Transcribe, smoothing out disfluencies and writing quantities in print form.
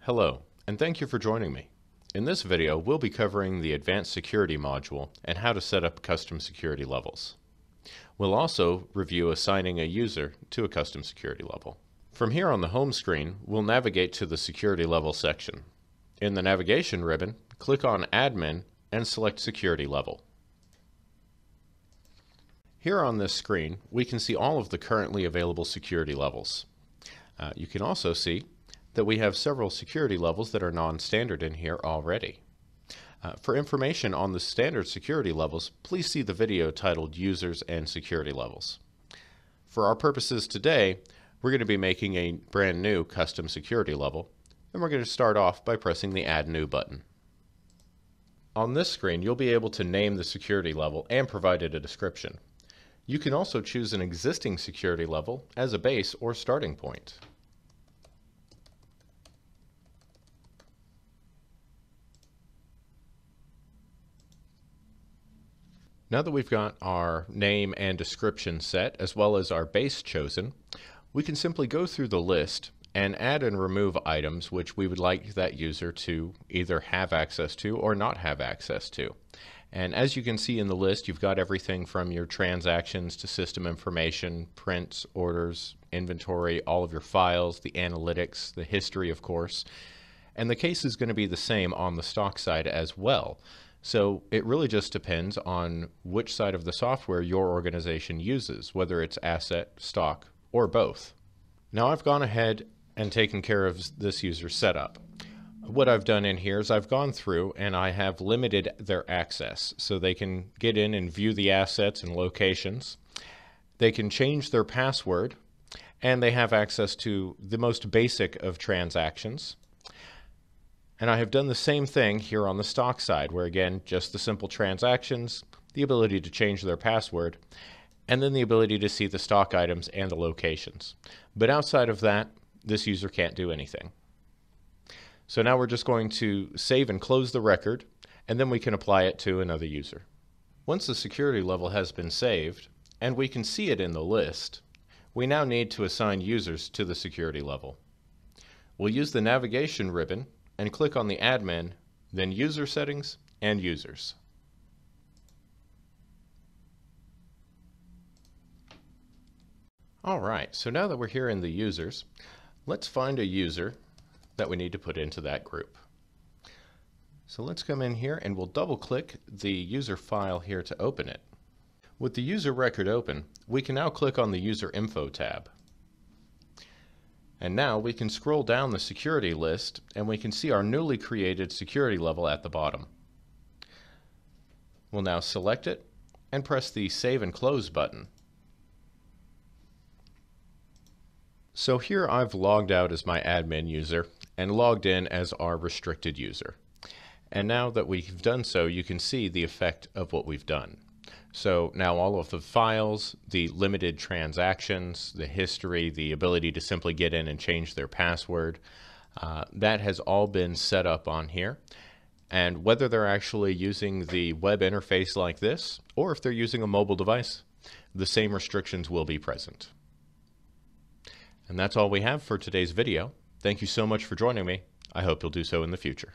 Hello, and thank you for joining me. In this video, we'll be covering the Advanced Security module and how to set up custom security levels. We'll also review assigning a user to a custom security level. From here on the home screen, we'll navigate to the Security Level section. In the navigation ribbon, click on Admin and select Security Level. Here on this screen, we can see all of the currently available security levels. You can also see that we have several security levels that are non-standard in here already. For information on the standard security levels, please see the video titled Users and Security Levels. For our purposes today, we're going to be making a brand new custom security level, and we're going to start off by pressing the Add New button. On this screen, you'll be able to name the security level and provide it a description. You can also choose an existing security level as a base or starting point. Now that we've got our name and description set, as well as our base chosen, we can simply go through the list and add and remove items which we would like that user to either have access to or not have access to. And as you can see in the list, you've got everything from your transactions to system information, prints, orders, inventory, all of your files, the analytics, the history, of course. And the case is going to be the same on the stock side as well. So it really just depends on which side of the software your organization uses, whether it's asset, stock, or both. Now I've gone ahead and taken care of this user setup. What I've done in here is I've gone through and I have limited their access so they can get in and view the assets and locations. They can change their password, and they have access to the most basic of transactions. And I have done the same thing here on the stock side, where again, just the simple transactions, the ability to change their password, and then the ability to see the stock items and the locations. But outside of that, this user can't do anything. So now we're just going to save and close the record, and then we can apply it to another user. Once the security level has been saved, and we can see it in the list, we now need to assign users to the security level. We'll use the navigation ribbon and click on the Admin, then User Settings and Users. Alright, so now that we're here in the Users, let's find a user that we need to put into that group. So let's come in here and we'll double click the user file here to open it. With the user record open, we can now click on the User Info tab. And now we can scroll down the security list and we can see our newly created security level at the bottom. We'll now select it and press the Save and Close button. So here I've logged out as my admin user and logged in as our restricted user. And now that we've done so, you can see the effect of what we've done. So now all of the files, the limited transactions, the history, the ability to simply get in and change their password, that has all been set up on here. And whether they're actually using the web interface like this, or if they're using a mobile device, the same restrictions will be present. And that's all we have for today's video. Thank you so much for joining me. I hope you'll do so in the future.